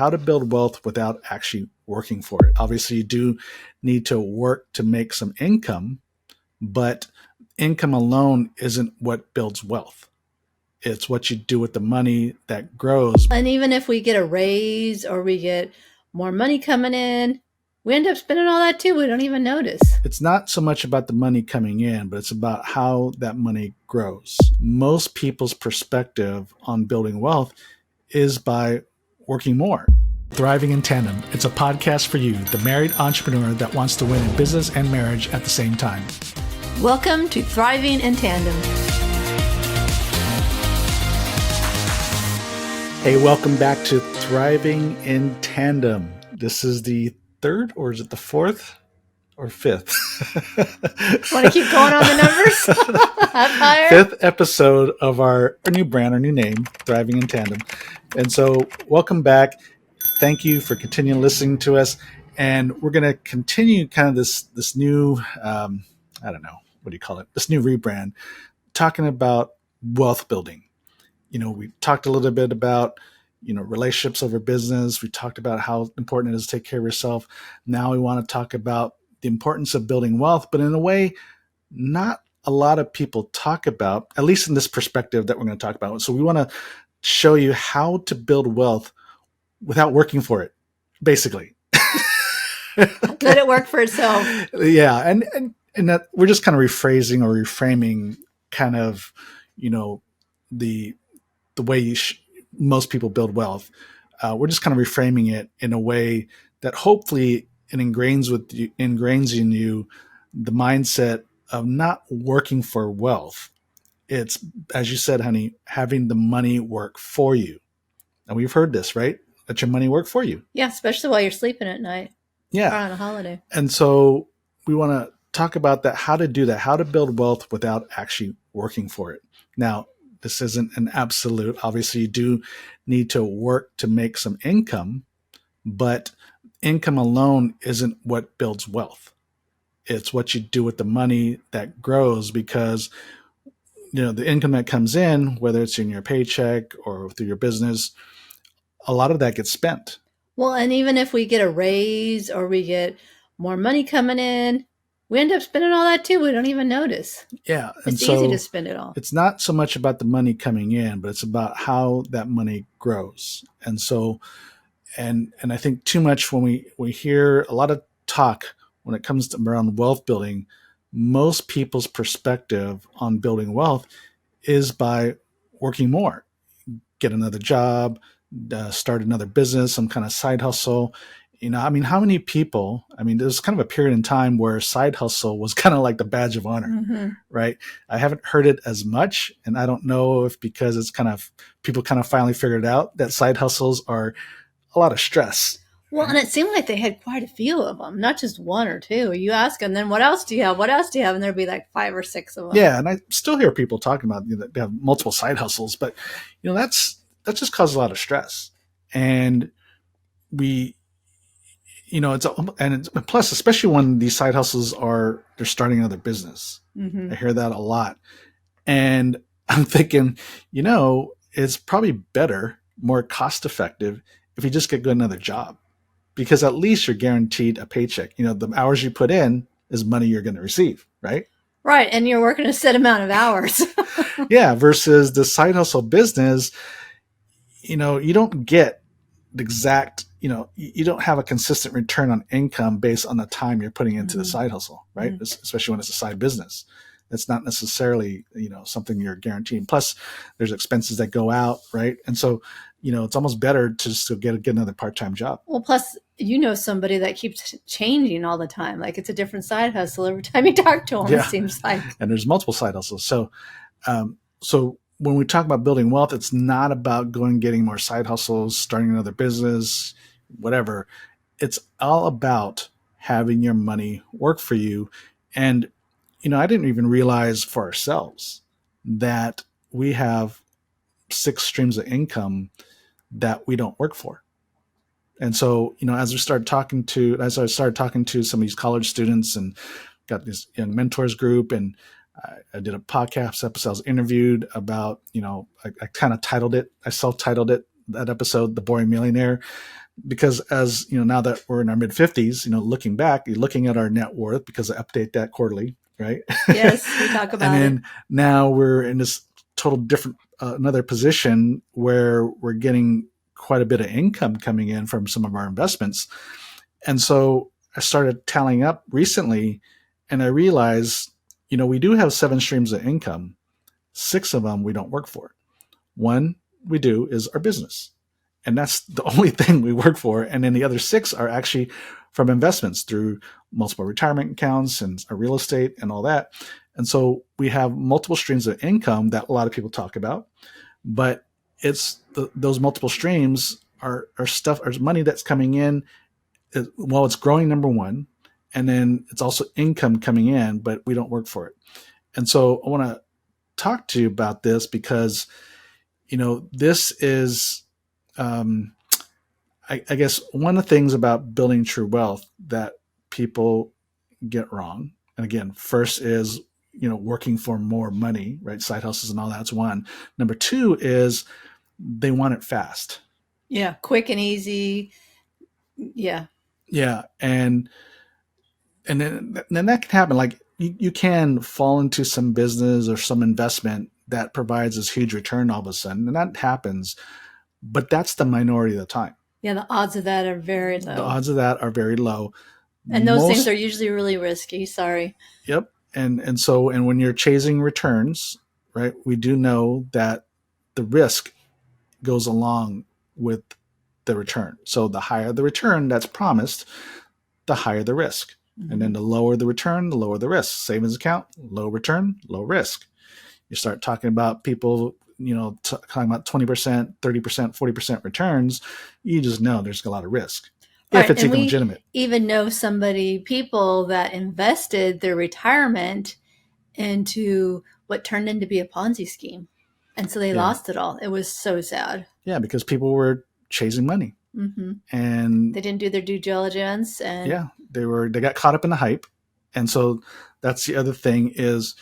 how to build wealth without actually working for it. Obviously, you do need to work to make some income, but income alone isn't what builds wealth. It's what you do with the money that grows. And even if we get a raise or we get more money coming in, we end up spending all that too. We don't even notice. It's not so much about the money coming in, but it's about how that money grows. Most people's perspective on building wealth is by working more. Thriving in Tandem. It's a podcast for you, the married entrepreneur that wants to win in business and marriage at the same time. Welcome to Thriving in Tandem. Hey, welcome back to Thriving in Tandem. This is the third, or is it the fourth or fifth? Want to keep going on the numbers? Fifth episode of our new brand, our new name, Thriving in Tandem. And so welcome back. Thank you for continuing listening to us. And we're going to continue kind of this new, this new rebrand, talking about wealth building. We talked a little bit about, relationships over business. We talked about how important it is to take care of yourself. Now we want to talk about the importance of building wealth, but in a way, not a lot of people talk about, at least in this perspective that we're going to talk about. So we want to show you how to build wealth without working for it, basically. Let it work for itself. Yeah. And that we're just kind of rephrasing or reframing kind of, the way most people build wealth. We're just kind of reframing it in a way that hopefully it ingrains in you the mindset of not working for wealth. It's, as you said, honey, having the money work for you. And we've heard this, right? Let your money work for you. Yeah, especially while you're sleeping at night. Yeah. Or on a holiday. And so we want to talk about that, how to do that, how to build wealth without actually working for it. Now, this isn't an absolute. Obviously, you do need to work to make some income, but income alone isn't what builds wealth. It's what you do with the money that grows, because the income that comes in, whether it's in your paycheck or through your business, a lot of that gets spent. Well, and even if we get a raise or we get more money coming in, we end up spending all that too. We don't even notice. Yeah. It's easy to spend it all. It's not so much about the money coming in, but it's about how that money grows. And so, and I think too much when we hear a lot of talk when it comes to around wealth building, most people's perspective on building wealth is by working more, get another job, start another business, some kind of side hustle. How many people, there's kind of a period in time where side hustle was kind of like the badge of honor, right? I haven't heard it as much. And I don't know if because it's people kind of finally figured out that side hustles are a lot of stress. Well, and it seemed like they had quite a few of them, not just one or two. You ask them, then what else do you have? What else do you have? And there'd be like 5 or 6 of them. Yeah. And I still hear people talking about that they have multiple side hustles, but that just causes a lot of stress. And plus, especially when these side hustles they're starting another business. I hear that a lot. And I'm thinking, it's probably better, more cost effective if you just get another job, because at least you're guaranteed a paycheck. The hours you put in is money you're going to receive, right? Right. And you're working a set amount of hours. Yeah. Versus the side hustle business, you don't get the exact, you don't have a consistent return on income based on the time you're putting into the side hustle, right? Especially when it's a side business. It's not necessarily, something you're guaranteeing. Plus there's expenses that go out, right? And so, it's almost better to just get another part-time job. Well, plus, somebody that keeps changing all the time. Like it's a different side hustle every time you talk to them, It seems like. And there's multiple side hustles. So when we talk about building wealth, it's not about getting more side hustles, starting another business, whatever. It's all about having your money work for you. And, I didn't even realize for ourselves that we have 6 streams of income that we don't work for. And so, as I started talking to some of these college students and got this young mentors group, and I did a podcast episode. I was interviewed about, I kind of self-titled it, that episode, The Boring Millionaire, because as you know, now that we're in our mid 50s, looking back, you're looking at our net worth because I update that quarterly, right? Yes, we talk And about it. then now we're in this total different another position where we're getting quite a bit of income coming in from some of our investments. And so I started tallying up recently, and I realized, we do have 7 streams of income. 6 of them we don't work for. One we do is our business, and that's the only thing we work for. And then the other 6 are actually from investments through multiple retirement accounts and our real estate and all that. And so we have multiple streams of income that a lot of people talk about, but those multiple streams are stuff, are money that's coming in. Well, it's growing, number one, and then it's also income coming in, but we don't work for it. And so I want to talk to you about this because this is, I guess, one of the things about building true wealth that people get wrong. And again, first is, working for more money, right? Side hustles and all that's one. Number 2 is they want it fast. Yeah, quick and easy. Yeah. Yeah. And then that can happen. Like you can fall into some business or some investment that provides this huge return all of a sudden, and that happens, but that's the minority of the time. Yeah, the odds of that are very low. The odds of that are very low. And those things are usually really risky. Sorry. Yep. And when you're chasing returns, right, we do know that the risk goes along with the return. So the higher the return that's promised, the higher the risk. Mm-hmm. And then the lower the return, the lower the risk. Savings account, low return, low risk. You start talking about people, talking about 20%, 30%, 40% returns, you just know there's a lot of risk. If it's even legitimate. Even know people that invested their retirement into what turned into be a Ponzi scheme. And so they lost it all. It was so sad. Yeah, because people were chasing money. Mm-hmm. And they didn't do their due diligence. And they got caught up in the hype. And so that's the other thing is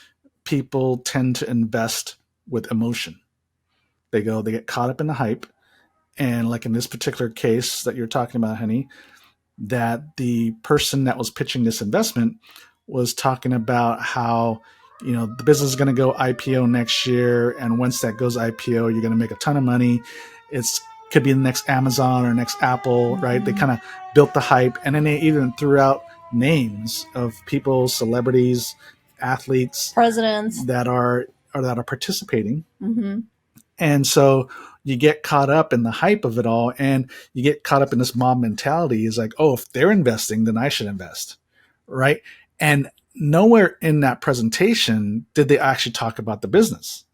people tend to invest with emotion. They get caught up in the hype. And like in this particular case that you're talking about, honey, that the person that was pitching this investment was talking about how, the business is going to go IPO next year. And once that goes IPO, you're going to make a ton of money. It's could be the next Amazon or next Apple, mm-hmm. right? They kind of built the hype. And then they even threw out names of people, celebrities, athletes, presidents that are participating. Mm-hmm. And so you get caught up in the hype of it all, and you get caught up in this mob mentality. Is like, oh, if they're investing, then I should invest, right? And nowhere in that presentation did they actually talk about the business,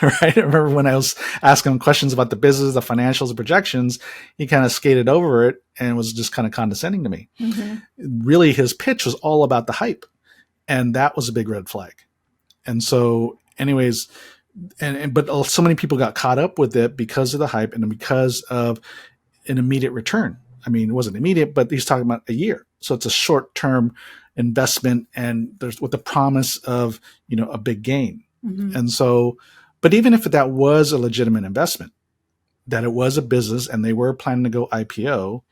right? I remember when I was asking him questions about the business, the financials, the projections, he kind of skated over it and was just kind of condescending to me. Mm-hmm. Really, his pitch was all about the hype, and that was a big red flag. And so, anyways, but so many people got caught up with it because of the hype and because of an immediate return. I mean, it wasn't immediate, but he's talking about a year. So it's a short-term investment, and there's with the promise of, a big gain. Mm-hmm. And so, but even if that was a legitimate investment, that it was a business and they were planning to go IPO,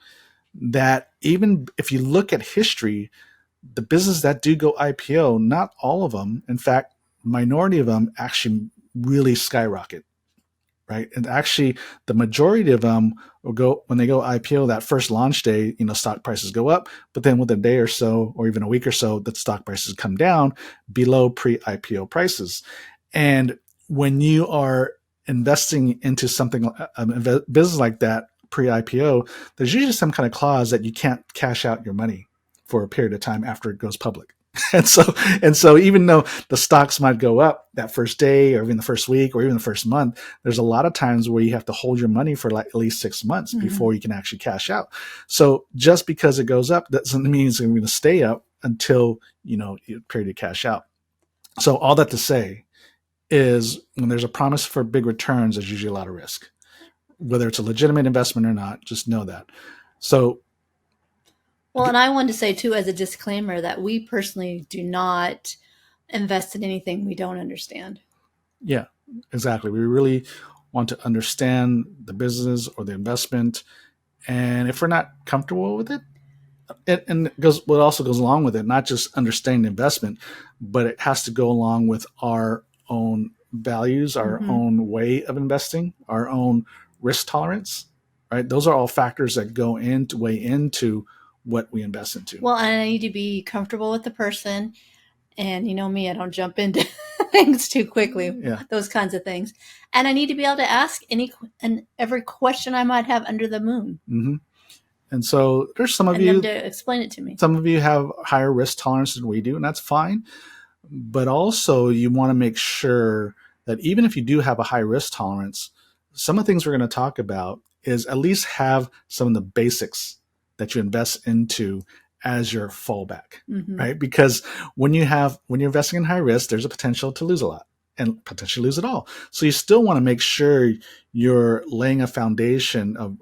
that even if you look at history, the businesses that do go IPO, not all of them, in fact, minority of them actually really skyrocket, right? And actually the majority of them will go, when they go IPO, that first launch day, stock prices go up, but then within a day or so, or even a week or so, the stock prices come down below pre-IPO prices. And when you are investing into something, a business like that pre-IPO, there's usually some kind of clause that you can't cash out your money for a period of time after it goes public. And so even though the stocks might go up that first day or even the first week or even the first month, there's a lot of times where you have to hold your money for like at least 6 months mm-hmm. before you can actually cash out. So just because it goes up doesn't mean it's going to stay up until, you're ready to cash out. So all that to say is when there's a promise for big returns, there's usually a lot of risk. Whether it's a legitimate investment or not, just know that. So well, and I wanted to say, too, as a disclaimer, that we personally do not invest in anything we don't understand. Yeah, exactly. We really want to understand the business or the investment And if we're not comfortable with it, and it goes, what also goes along with it, not just understanding the investment, but it has to go along with our own values, our own way of investing, our own risk tolerance, right? Those are all factors that go into weigh into what we invest into. Well, and I need to be comfortable with the person. And you know me, I don't jump into things too quickly, those kinds of things. And I need to be able to ask any and every question I might have under the moon. Mm-hmm. And so there's some of and you them to explain it to me. Some of you have higher risk tolerance than we do, and that's fine. But also, you want to make sure that even if you do have a high risk tolerance, some of the things we're going to talk about is at least have some of the basics that you invest into as your fallback, right? Because when you're investing in high risk, there's a potential to lose a lot and potentially lose it all. So you still want to make sure you're laying a foundation of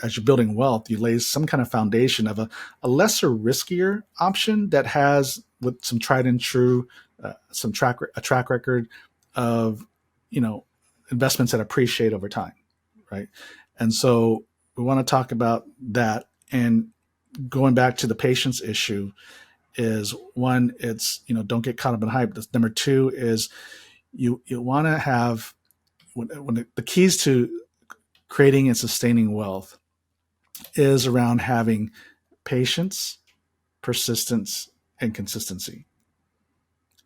as you're building wealth, you lay some kind of foundation of a lesser riskier option that has, with some tried and true, a track record of, investments that appreciate over time, right? And so we want to talk about that. And going back to the patience issue, is one, it's, don't get caught up in hype. Number two is you want to have, when the keys to creating and sustaining wealth is around having patience, persistence, and consistency.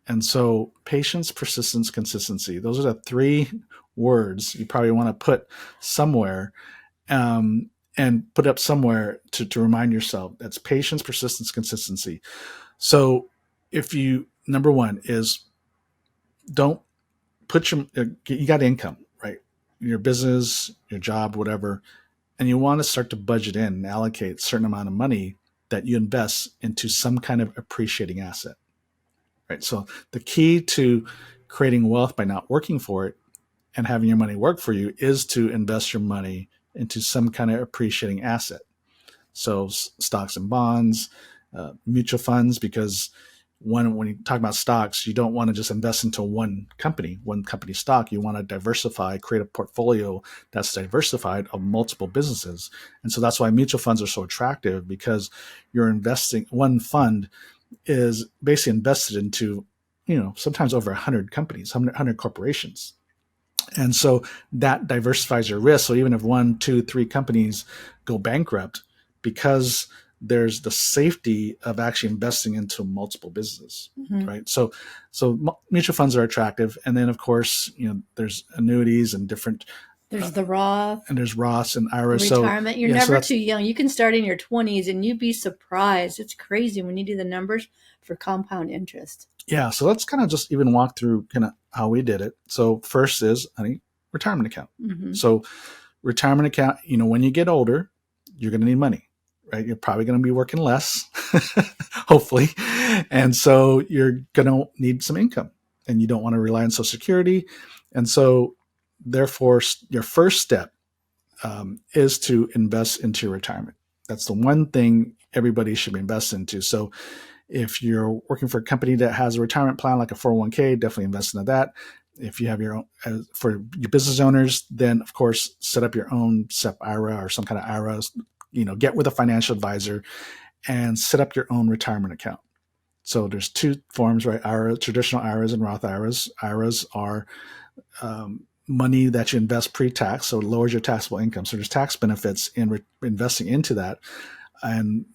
And so patience, persistence, consistency, those are the three words you probably want to put somewhere, and put up somewhere to remind yourself. That's patience, persistence, consistency. So number one is, don't put you got income, right? Your business, your job, whatever, and you want to start to budget in and allocate a certain amount of money that you invest into some kind of appreciating asset, right? So the key to creating wealth by not working for it and having your money work for you is to invest your money into some kind of appreciating asset. So stocks and bonds, mutual funds, because when you talk about stocks, you don't want to just invest into one company stock. You want to diversify, create a portfolio that's diversified of multiple businesses. And so that's why mutual funds are so attractive, because you're investing, one fund is basically invested into, sometimes over 100 companies, 100 corporations. And so that diversifies your risk. So even if 1, 2, 3 companies go bankrupt, because there's the safety of actually investing into multiple businesses, right? So mutual funds are attractive. And then, of course, there's annuities and different. There's the Roth. And there's Roths and IRAs. Retirement. You're never too young. You can start in your 20s and you'd be surprised. It's crazy when you do the numbers for compound interest. Yeah. So let's kind of just even walk through kind of how we did it. So first is retirement account. So retirement account, when you get older, you're going to need money, right? You're probably going to be working less, hopefully. And so you're going to need some income, and you don't want to rely on Social Security. And so therefore, your first step is to invest into your retirement. That's the one thing everybody should be invested into. So if you're working for a company that has a retirement plan like a 401k, definitely invest into that. If you have your own, for your business owners, then of course set up your own SEP IRA or some kind of IRA. Get with a financial advisor and set up your own retirement account. So there's two forms, right? Traditional IRAs and Roth IRAs. IRAs are money that you invest pre-tax, so it lowers your taxable income. So there's tax benefits in investing into that, and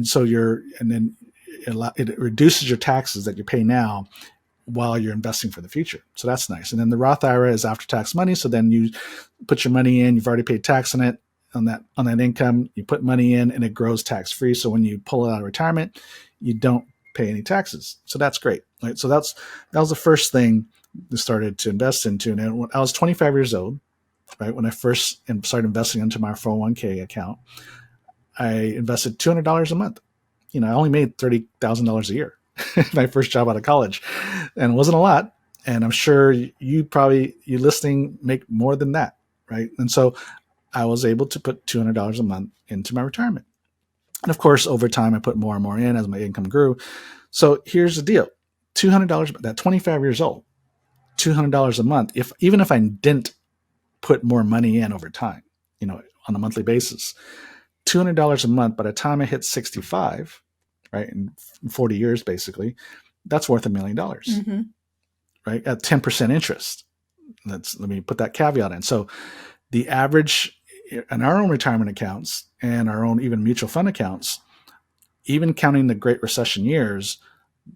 so it reduces your taxes that you pay now while you're investing for the future. So that's nice. And then the Roth IRA is after-tax money. So then you put your money in, you've already paid tax on it, on that income, you put money in and it grows tax-free. So when you pull it out of retirement, you don't pay any taxes. So that's great, right? So that was the first thing I started to invest into. And when I was 25 years old, right, when I first started investing into my 401k account, I invested $200 a month. I only made $30,000 a year. My first job out of college, and it wasn't a lot. And I'm sure you listening make more than that, right? And so I was able to put $200 a month into my retirement. And of course, over time, I put more and more in as my income grew. So here's the deal. $200, at 25 years old, $200 a month, even if I didn't put more money in over time, on a monthly basis. $200 a month by the time I hit 65, right, in 40 years basically, that's worth $1 million, right, at 10% interest. Let me put that caveat in. So the average in our own retirement accounts and our own even mutual fund accounts, even counting the Great Recession years,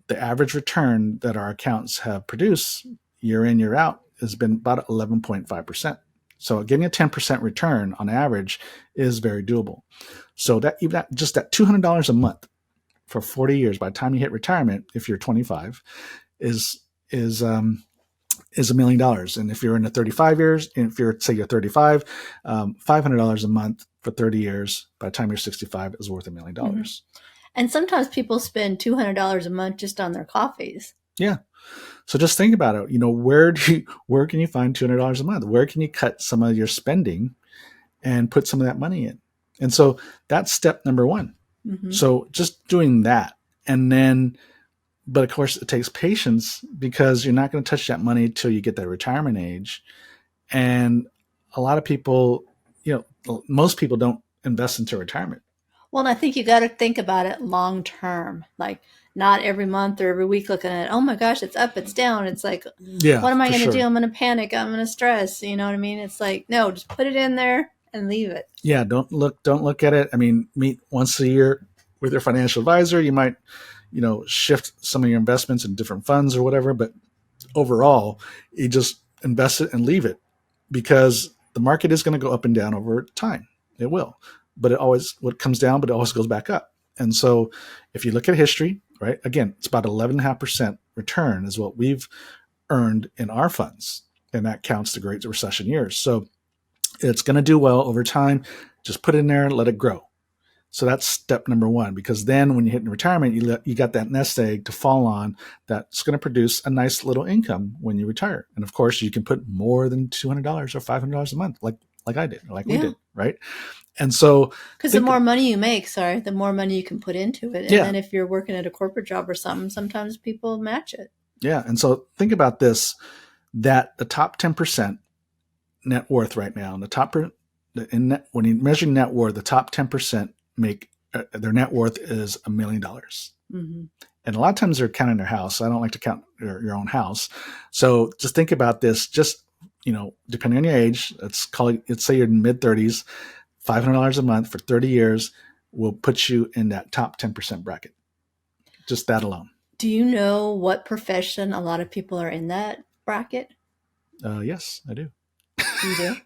the average return that our accounts have produced year in, year out has been about 11.5%. So getting a 10% return on average is very doable. So that just that $200 a month for 40 years by the time you hit retirement, if you're 25, is $1 million. And if you're in the 35 years, if you're, say you're 35, $500 a month for 30 years by the time you're 65 is worth $1 million. And sometimes people spend $200 a month just on their coffees. Yeah. So just think about it. Where can you find $200 a month? Where can you cut some of your spending and put some of that money in? And so that's step number one. So just doing that. And then, but of course it takes patience because you're not going to touch that money till you get that retirement age. And a lot of people, most people don't invest into retirement. Well, and I think you got to think about it long term, like not every month or every week looking at, oh my gosh, it's up, it's down. It's like, what am I going to do? I'm going to panic. I'm going to stress. You know what I mean? It's like, no, just put it in there and leave it. Yeah. Don't look at it. I mean, meet once a year with your financial advisor. You might, shift some of your investments in different funds or whatever, but overall you just invest it and leave it because the market is going to go up and down over time. It will. But what comes down, but it always goes back up. And so if you look at history, right, again, it's about 11.5% return is what we've earned in our funds. And that counts the Great Recession years. So it's going to do well over time. Just put it in there and let it grow. So that's step number one, because then when you hit retirement, you got that nest egg to fall on that's going to produce a nice little income when you retire. And of course, you can put more than $200 or $500 a month, like I did, or like we did, right? And so, because the more money you make, the more money you can put into it. And then if you're working at a corporate job or something, sometimes people match it. Yeah. And so think about this, that the top 10% net worth right now, when you measure net worth, the top 10% make their net worth is $1 million. And a lot of times they're counting their house. I don't like to count your own house. So just think about this, just, depending on your age, let's say you're in mid 30s, $500 a month for 30 years will put you in that top 10% bracket. Just that alone. Do you know what profession a lot of people are in that bracket? Yes, I do. You do?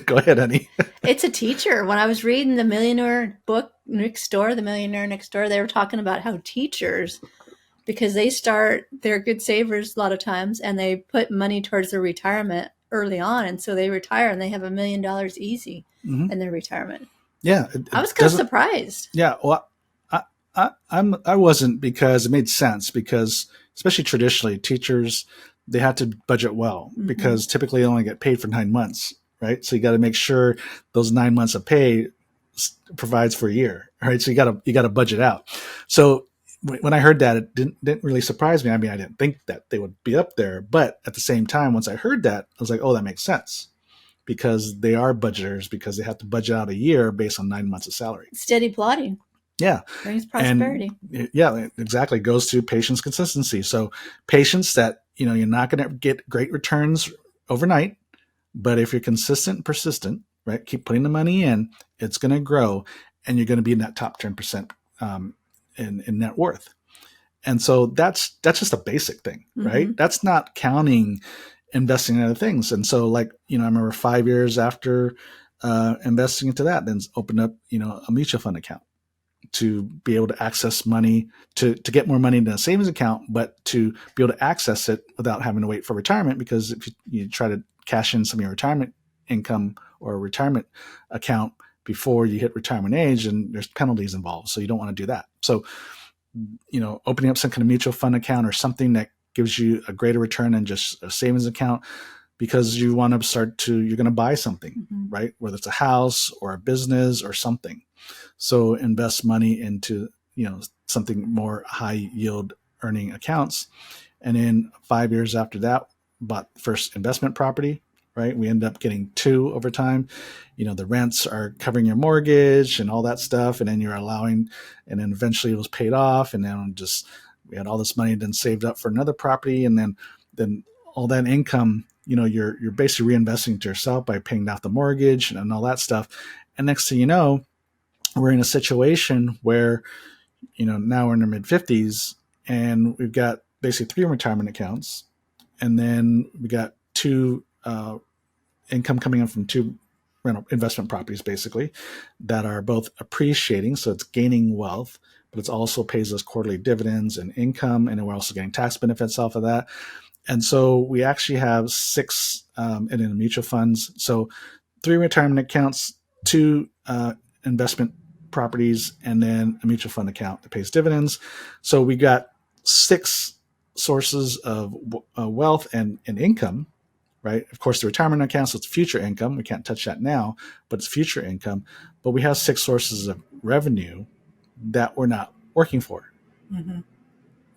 Go ahead, honey. It's a teacher. When I was reading the Millionaire book next door, they were talking about how teachers, because they're good savers a lot of times, and they put money towards their retirement early on. And so they retire and they have $1 million easy in their retirement. Yeah. I was kind of surprised. Yeah. Well, I wasn't, because it made sense, because especially traditionally teachers, they had to budget well because typically they only get paid for 9 months, right? So you got to make sure those 9 months of pay provides for a year, right? So you got to budget out. So when I heard that, it didn't really surprise me. I mean, I didn't think that they would be up there, but at the same time, once I heard that, I was like, oh, that makes sense, because they are budgeters, because they have to budget out a year based on 9 months of salary. Steady plodding. Yeah. Brings prosperity. And, yeah, exactly. It goes to patience, consistency. So patience that, you're not going to get great returns overnight, but if you're consistent and persistent, right, keep putting the money in, it's going to grow, and you're going to be in that top 10% in net worth. And so that's just a basic thing, right? That's not counting investing in other things. And so, I remember 5 years after investing into that, then opened up, a mutual fund account to be able to access money, to get more money in a savings account, but to be able to access it without having to wait for retirement. Because if you try to cash in some of your retirement income or a retirement account before you hit retirement age, and there's penalties involved. So you don't want to do that. So, opening up some kind of mutual fund account or something that gives you a greater return than just a savings account, because you want to you're going to buy something, right? Whether it's a house or a business or something. So invest money into, something more high yield earning accounts. And then 5 years after that, bought first investment property, right? We end up getting 2 over time. The rents are covering your mortgage and all that stuff. And then you're allowing, and then eventually it was paid off. And then we had all this money then saved up for another property. And then all that income, you're basically reinvesting to yourself by paying off the mortgage and all that stuff. And next thing you know, we're in a situation where, now we're in our mid 50s and we've got basically 3 retirement accounts. And then we got 2 income coming in from 2 rental investment properties, basically, that are both appreciating. So it's gaining wealth, but it also pays us quarterly dividends and income. And then we're also getting tax benefits off of that. And so we actually have 6 in the mutual funds. So 3 retirement accounts, 2 investment properties, and then a mutual fund account that pays dividends. So we got 6 sources of wealth and income, right? Of course, the retirement account, so it's future income. We can't touch that now, but it's future income. But we have 6 sources of revenue that we're not working for,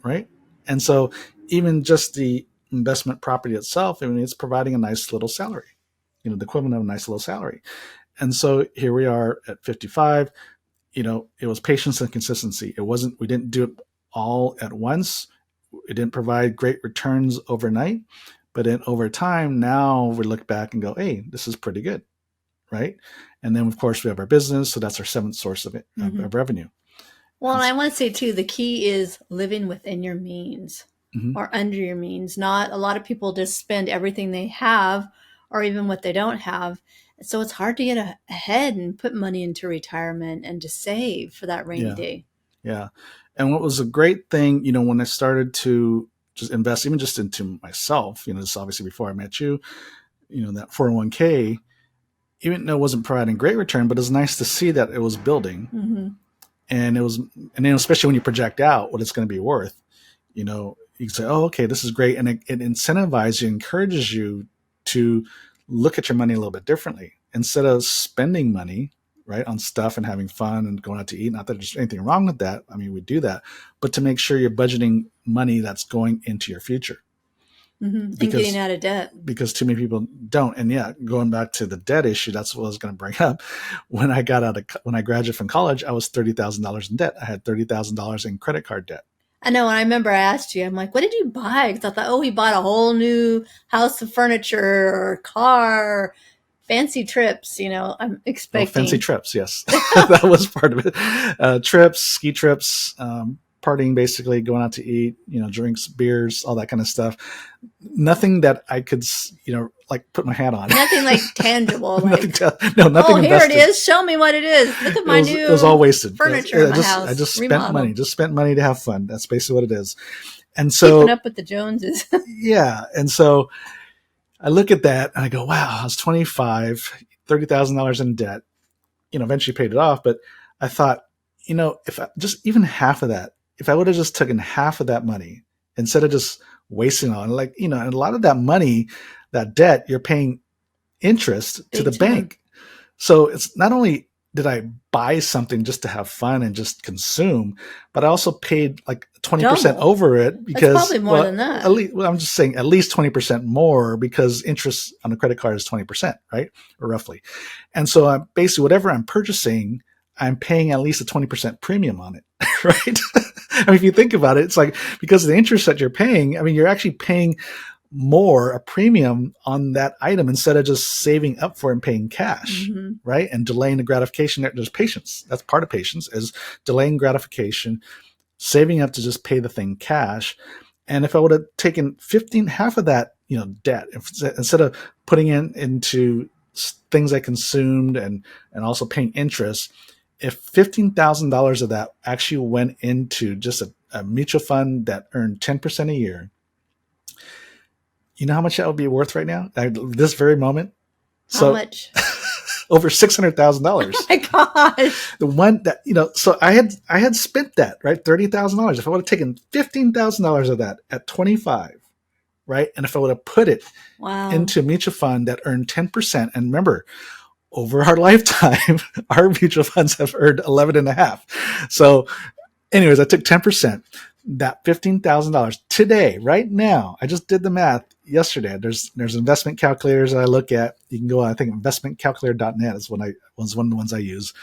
right? And so even just the investment property itself, it's providing a nice little salary, the equivalent of a nice little salary. And so here we are at 55. It was patience and consistency. We didn't do it all at once. It didn't provide great returns overnight, but then over time, now we look back and go, hey, this is pretty good, right? And then, of course, we have our business. So that's our 7th source of revenue. Well, and I want to say, too, the key is living within your means or under your means. Not a lot of people just spend everything they have or even what they don't have. So it's hard to get ahead and put money into retirement and to save for that rainy day. Yeah. And what was a great thing, when I started to just invest, even just into myself, this obviously before I met you, that 401k, even though it wasn't providing great return, but it's nice to see that it was building. And especially when you project out what it's going to be worth, you can say, oh, okay, this is great. And it incentivizes you, encourages you to look at your money a little bit differently instead of spending money, right, on stuff and having fun and going out to eat. Not that there's anything wrong with that. I mean, we do that, but to make sure you're budgeting money that's going into your future. And getting out of debt. Because too many people don't. And going back to the debt issue, that's what I was going to bring up. When I graduated from college, I was $30,000 in debt. I had $30,000 in credit card debt. I know. And I remember I asked you, I'm like, what did you buy? Because I thought, he bought a whole new house of furniture or car, fancy trips. I'm expecting. Fancy trips, yes. That was part of it. Trips, ski trips, partying, basically going out to eat, drinks, beers, all that kind of stuff. Nothing that I could, put my hat on. Nothing like tangible. Nothing invested. Here it is. Show me what it is. Look at my new. It was all wasted. Furniture in my house. I just spent money. Just spent money to have fun. That's basically what it is. And so keeping up with the Joneses. Yeah, and so I look at that and I go, wow, I was 25, $30,000 in debt. Eventually paid it off, but I thought, if just even half of that. If I would have just taken half of that money instead of just wasting on, and a lot of that money, that debt, you're paying interest to the bank. So it's not only did I buy something just to have fun and just consume, but I also paid like 20% over it because that's probably more than that. I'm just saying at least 20% more because interest on a credit card is 20%, right? Or roughly. And so I'm basically whatever I'm purchasing, I'm paying at least a 20% premium on it, right? I mean, if you think about it, it's like because of the interest that you're paying, you're actually paying more, a premium on that item instead of just saving up for and paying cash, right? And delaying the gratification. There's patience. That's part of patience is delaying gratification, saving up to just pay the thing cash. And if I would have taken half of that, debt, instead of putting into things I consumed and also paying interest, if $15,000 of that actually went into just a mutual fund that earned 10% a year, you know how much that would be worth right now? This very moment? How much? Over $600,000. Oh my gosh. The one that, so I had spent that, right? $30,000. If I would have taken $15,000 of that at 25, right? And if I would have put it into a mutual fund that earned 10%, and remember, over our lifetime, our mutual funds have earned 11.5. So anyways, I took 10%. that $15,000 today, right now, I just did the math yesterday. There's investment calculators that I look at. You can go, I think investmentcalculator.net was one of the ones I use.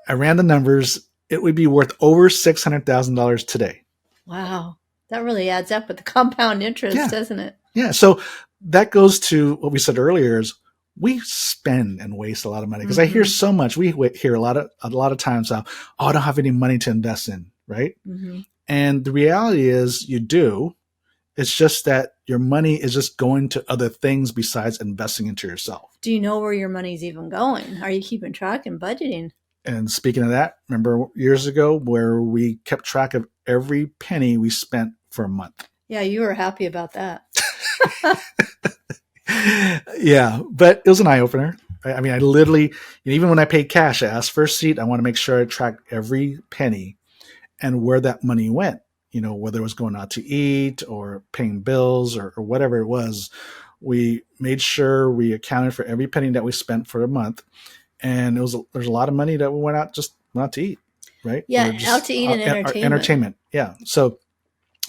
I ran the numbers. It would be worth over $600,000 today. Wow. That really adds up with the compound interest, Yeah. doesn't it? Yeah. So that goes to what we said earlier is we spend and waste a lot of money because I hear so much. We hear a lot of times, oh, I don't have any money to invest in, right? And the reality is you do. It's just that your money is just going to other things besides investing into yourself. Do you know where your money's even going? Are you keeping track and budgeting? And speaking of that, remember years ago where we kept track of every penny we spent for a month? Yeah, you were happy about that. Yeah, but it was an eye-opener. I mean, I literally, even when I paid cash, I asked for a receipt. I want to make sure I track every penny and where that money went, whether it was going out to eat or paying bills or whatever it was. We made sure we accounted for every penny that we spent for a month. And there's a lot of money that we went out to eat, right? Yeah, out to eat and entertainment. Yeah. So,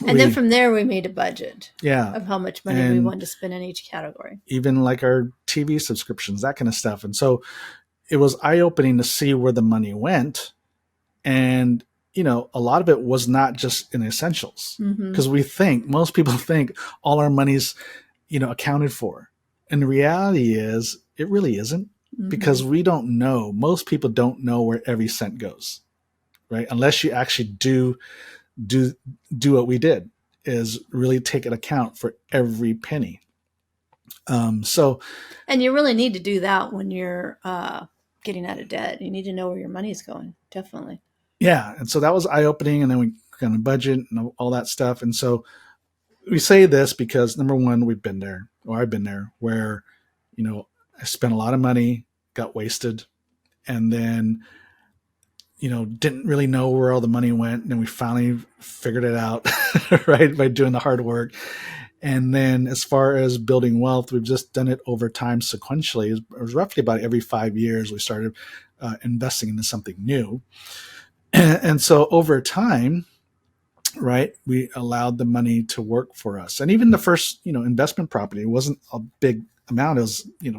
then from there we made a budget. Yeah. Of how much money we wanted to spend in each category. Even like our TV subscriptions, that kind of stuff. And so it was eye-opening to see where the money went. And, a lot of it was not just in essentials because most people think all our money's, accounted for. And the reality is it really isn't. Because we don't know. Most people don't know where every cent goes, right? Unless you actually do what we did, is really take an account for every penny. And you really need to do that when you're getting out of debt. You need to know where your money is going, definitely. Yeah, and so that was eye-opening, and then we kind of budget and all that stuff. And so we say this because number one, we've been there, or I've been there, where I spent a lot of money, got wasted, and then, didn't really know where all the money went. And then we finally figured it out, right, by doing the hard work. And then as far as building wealth, we've just done it over time sequentially. It was roughly about every 5 years we started investing into something new. And so over time, right, we allowed the money to work for us. And even the first, investment property wasn't a big amount. It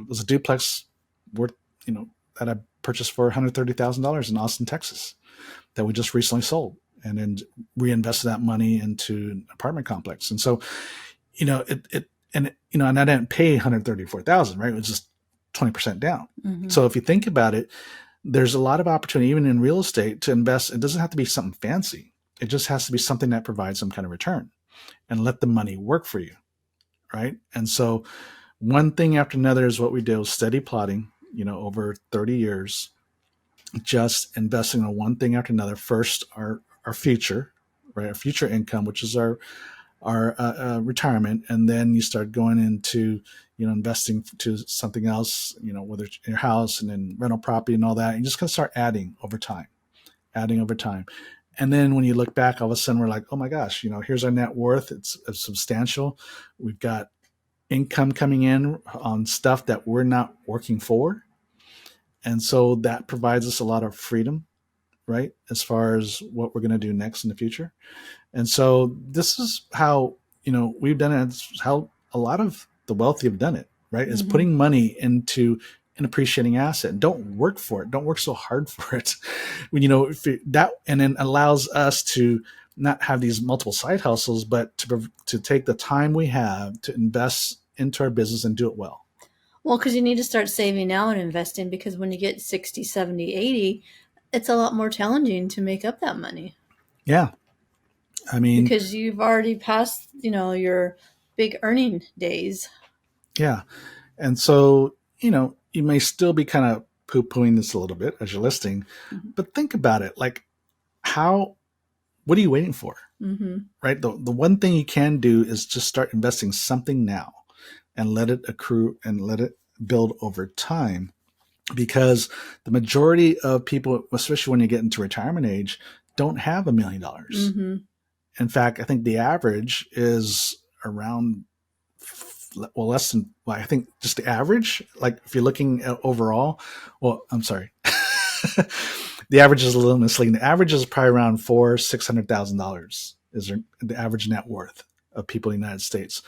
was a duplex worth, that I purchased for $130,000 in Austin, Texas, that we just recently sold, and then reinvested that money into an apartment complex. And so, and I didn't pay $134,000, right? It was just 20% down. So if you think about it, there's a lot of opportunity, even in real estate, to invest. It doesn't have to be something fancy. It just has to be something that provides some kind of return, and let the money work for you, right? And so one thing after another is what we do, steady plotting, over 30 years, just investing in one thing after another. First, our future, right? Our future income, which is our retirement. And then you start going into, investing to something else, whether it's in your house and then rental property and all that. And you just going to start adding over time. And then when you look back, all of a sudden we're like, oh my gosh, here's our net worth. It's substantial. We've got income coming in on stuff that we're not working for. And so that provides us a lot of freedom, right? As far as what we're going to do next in the future. And so this is how, we've done it. It's how a lot of the wealthy have done it, right? Is putting money into an appreciating asset. Don't work for it. Don't work so hard for it. And then allows us to not have these multiple side hustles, but to take the time we have to invest into our business and do it well. Well, because you need to start saving now and investing, because when you get 60, 70, 80, it's a lot more challenging to make up that money. Yeah. I mean, because you've already passed, your big earning days. Yeah. And so, you may still be kind of poo-pooing this a little bit as you're listening, but think about it. Like, what are you waiting for? Right? The one thing you can do is just start investing something now and let it accrue and let it build over time, because the majority of people, especially when you get into retirement age, don't have $1 million. In fact, I think the average is around, less than, I think just the average, like if you're looking at overall, I'm sorry. The average is a little misleading. The average is probably around $600,000 is the average net worth of people in the United States.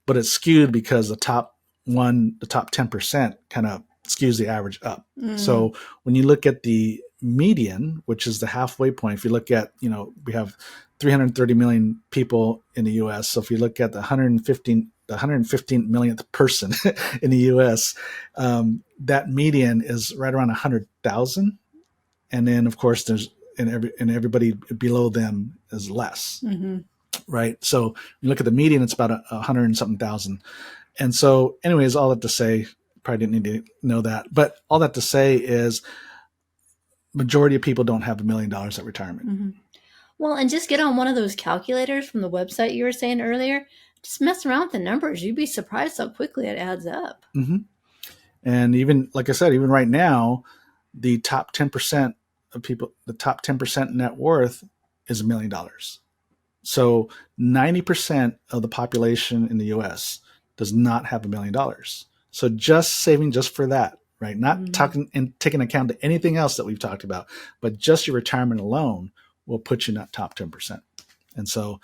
But it's skewed because the top 10% kind of skews the average up. So when you look at the median, which is the halfway point, if you look at, we have 330 million people in the US. So if you look at the 115 millionth person in the US, that median is right around 100,000. And then of course everybody below them is less, right? So you look at the median, it's about 100 and something thousand. And so anyways, all that to say, probably didn't need to know that, but all that to say is majority of people don't have $1 million at retirement. Well, and just get on one of those calculators from the website you were saying earlier. Just mess around with the numbers. You'd be surprised how quickly it adds up. And even, like I said, even right now, the top 10% of people, the top 10% net worth is $1 million. So 90% of the population in the US does not have $1 million. So just saving just for that, right? Not talking and taking account to anything else that we've talked about, but just your retirement alone will put you in that top 10%. And so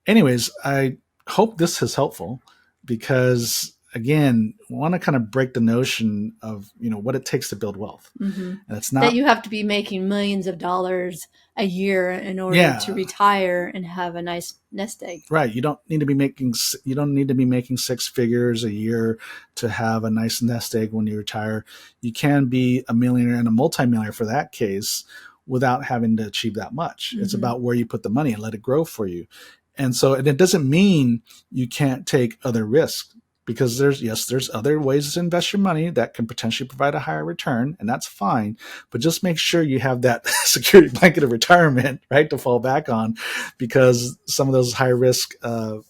anyways, I hope this is helpful because, again, we want to kind of break the notion of, what it takes to build wealth. And it's not that you have to be making millions of dollars a year in order to retire and have a nice nest egg. Right. You don't need to be making 6 figures a year to have a nice nest egg when you retire. You can be a millionaire and a multimillionaire for that case without having to achieve that much. It's about where you put the money and let it grow for you. And so, and it doesn't mean you can't take other risks, because there's other ways to invest your money that can potentially provide a higher return, and that's fine. But just make sure you have that security blanket of retirement, right, to fall back on, because some of those high risk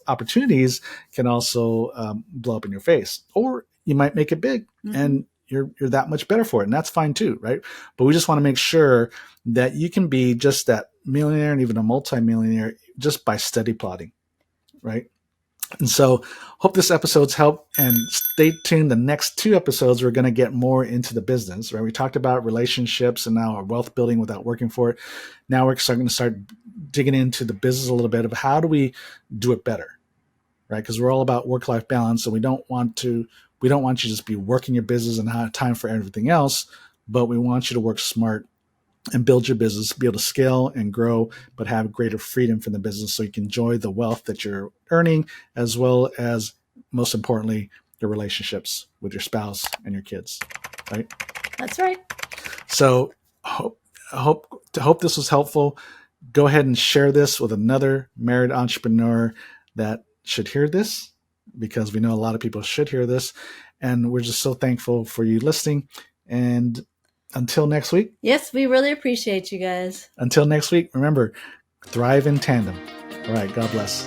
opportunities can also blow up in your face, or you might make it big and you're that much better for it, and that's fine too, right? But we just want to make sure that you can be just that millionaire and even a multimillionaire just by steady plotting, right? And so hope this episode's helped, and stay tuned. The next 2 episodes, we're going to get more into the business, right? We talked about relationships and now our wealth building without working for it. Now we're going to start digging into the business a little bit of how do we do it better, right? Because we're all about work-life balance, and we don't want you to just be working your business and have time for everything else, but we want you to work smart and build your business, be able to scale and grow, but have greater freedom from the business so you can enjoy the wealth that you're earning, as well as, most importantly, your relationships with your spouse and your kids, right? That's right. So hope this was helpful. Go ahead and share this with another married entrepreneur that should hear this, because we know a lot of people should hear this. And we're just so thankful for you listening. And until next week. Yes, we really appreciate you guys. Until next week, remember, thrive in tandem. All right, God bless.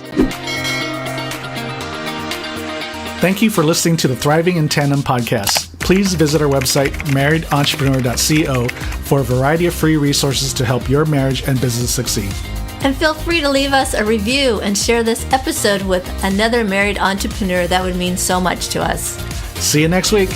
Thank you for listening to the Thriving in Tandem podcast. Please visit our website, marriedentrepreneur.co, for a variety of free resources to help your marriage and business succeed. And feel free to leave us a review and share this episode with another married entrepreneur. That would mean so much to us. See you next week.